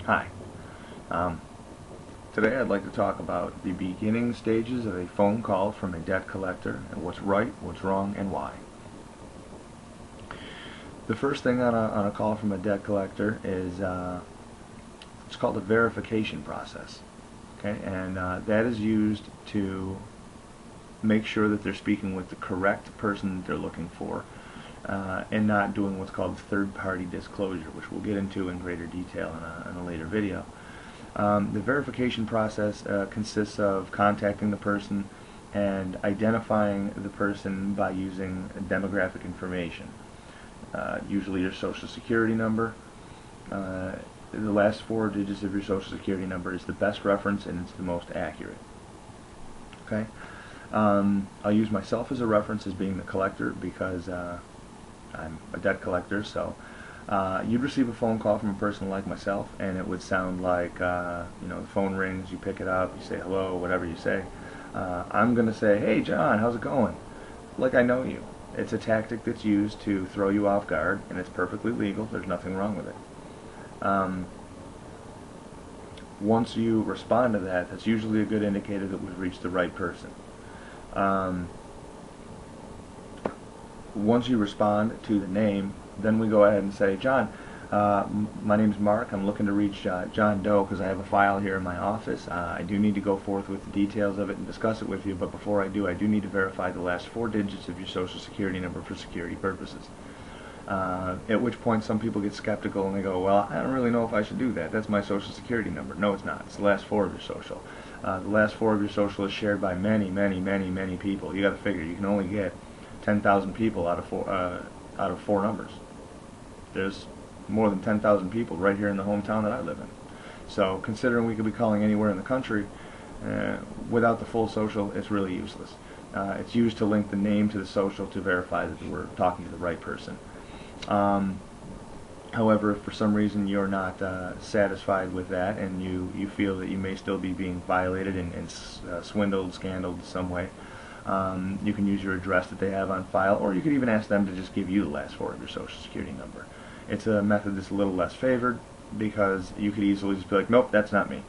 Hi. Um, Today I'd like to talk about the beginning stages of a phone call from a debt collector and what's right, what's wrong, and why. The first thing on a call from a debt collector is it's called a verification process. Okay, and that is used to make sure that they're speaking with the correct person that they're looking for, and not doing what's called third-party disclosure, which we'll get into in greater detail in a later video. The verification process consists of contacting the person and identifying the person by using demographic information, usually your social security number. The last 4 digits of your social security number is the best reference and it's the most accurate. Okay, I'll use myself as a reference as being the collector because I'm a debt collector. So you'd receive a phone call from a person like myself, and it would sound like, the phone rings, you pick it up, you say hello, whatever you say. I'm going to say, hey John, how's it going? Like I know you. It's a tactic that's used to throw you off guard, and it's perfectly legal. There's nothing wrong with it. Once you respond to that, that's usually a good indicator that we've reached the right person. Once you respond to the name, then we go ahead and say, John, my name's Mark. I'm looking to reach John Doe because I have a file here in my office. I do need to go forth with the details of it and discuss it with you, but before I do need to verify the last 4 digits of your social security number for security purposes. At which point some people get skeptical and they go, well, I don't really know if I should do that. That's my social security number. No, it's not. It's the last 4 of your social. The last 4 of your social is shared by many, many, many, many people. You got to figure you can only get 10,000 people out of 4 numbers. There's more than 10,000 people right here in the hometown that I live in. So considering we could be calling anywhere in the country, without the full social, it's really useless. It's used to link the name to the social to verify that we're talking to the right person. However, if for some reason you're not satisfied with that and you feel that you may still be being violated and swindled, scandaled in some way, you can use your address that they have on file, or you could even ask them to just give you the last 4 of your social security number. It's a method that's a little less favored because you could easily just be like, nope, that's not me.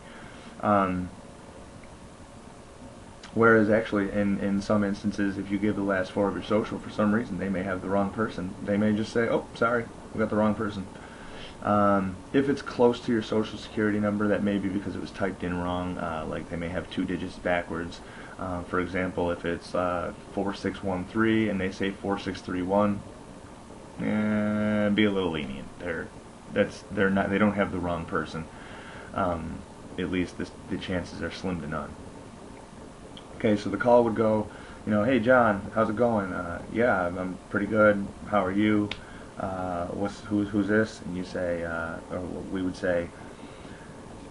Whereas actually in some instances, if you give the last 4 of your social, for some reason they may have the wrong person. They may just say, oh, sorry, we got the wrong person. If it's close to your social security number, that may be because it was typed in wrong, like they may have 2 digits backwards. For example, if it's 4613 and they say 4631, be a little lenient. They don't have the wrong person. At least the chances are slim to none. Okay, so the call would go, hey John, how's it going? Yeah, I'm pretty good. How are you? Who's this? And you say, or we would say,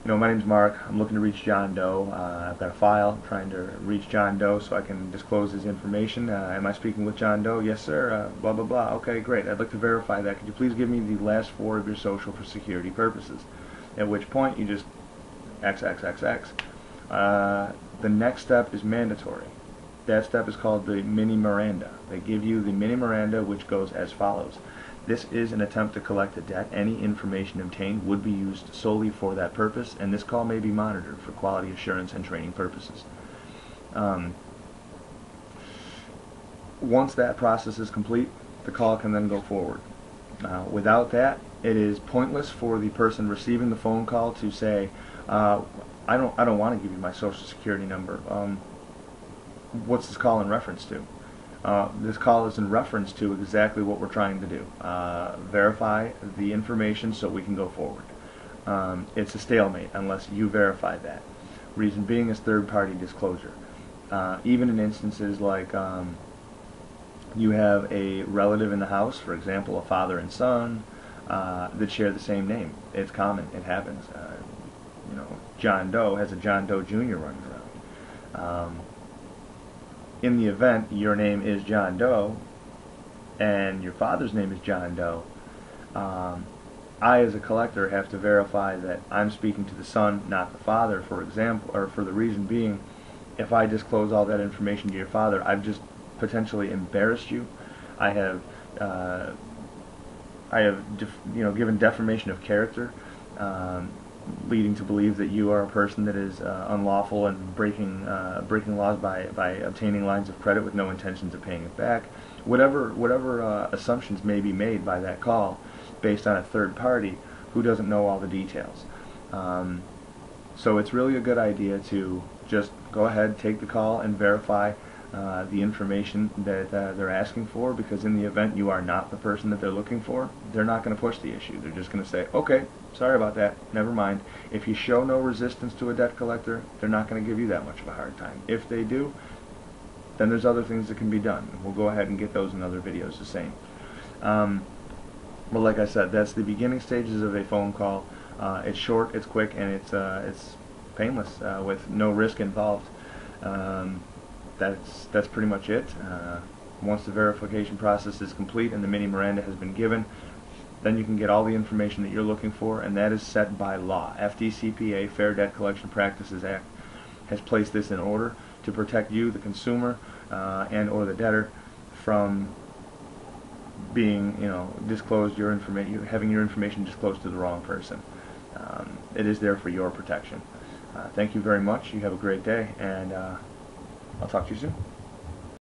my name's Mark. I'm looking to reach John Doe. I've got a file. I'm trying to reach John Doe so I can disclose his information. Am I speaking with John Doe? Yes, sir. Blah, blah, blah. Okay, great. I'd like to verify that. Could you please give me the last 4 of your social for security purposes? At which point you just XXXX. The next step is mandatory. That step is called the mini Miranda. They give you the mini Miranda, which goes as follows. This is an attempt to collect a debt. Any information obtained would be used solely for that purpose, and this call may be monitored for quality assurance and training purposes. Once that process is complete, the call can then go forward. Without that, it is pointless for the person receiving the phone call to say, I don't want to give you my social security number. What's this call in reference to? This call is in reference to exactly what we're trying to do. Verify the information so we can go forward. It's a stalemate unless you verify that. Reason being is third-party disclosure. Even in instances like you have a relative in the house, for example, a father and son, that share the same name. It's common. It happens. John Doe has a John Doe Jr. running around. In the event your name is John Doe and your father's name is John Doe, I as a collector have to verify that I'm speaking to the son, not the father, for example, or for the reason being, if I disclose all that information to your father, I've just potentially embarrassed you. I have given defamation of character. leading to believe that you are a person that is unlawful and breaking laws by obtaining lines of credit with no intentions of paying it back. Whatever assumptions may be made by that call based on a third party who doesn't know all the details. So it's really a good idea to just go ahead, take the call, and verify the information that they're asking for, because in the event you are not the person that they're looking for, they're not going to push the issue. They're just going to say, okay, sorry about that, never mind. If you show no resistance to a debt collector, they're not going to give you that much of a hard time. If they do, then there's other things that can be done. We'll go ahead and get those in other videos the same. Well, like I said, that's the beginning stages of a phone call. It's short, it's quick, and it's painless with no risk involved. That's pretty much it. Once the verification process is complete and the mini Miranda has been given, then you can get all the information that you're looking for, and that is set by law. FDCPA, Fair Debt Collection Practices Act, has placed this in order to protect you, the consumer, and or the debtor, from being, disclosed your information, having your information disclosed to the wrong person. It is there for your protection. Thank you very much. You have a great day, and I'll talk to you soon.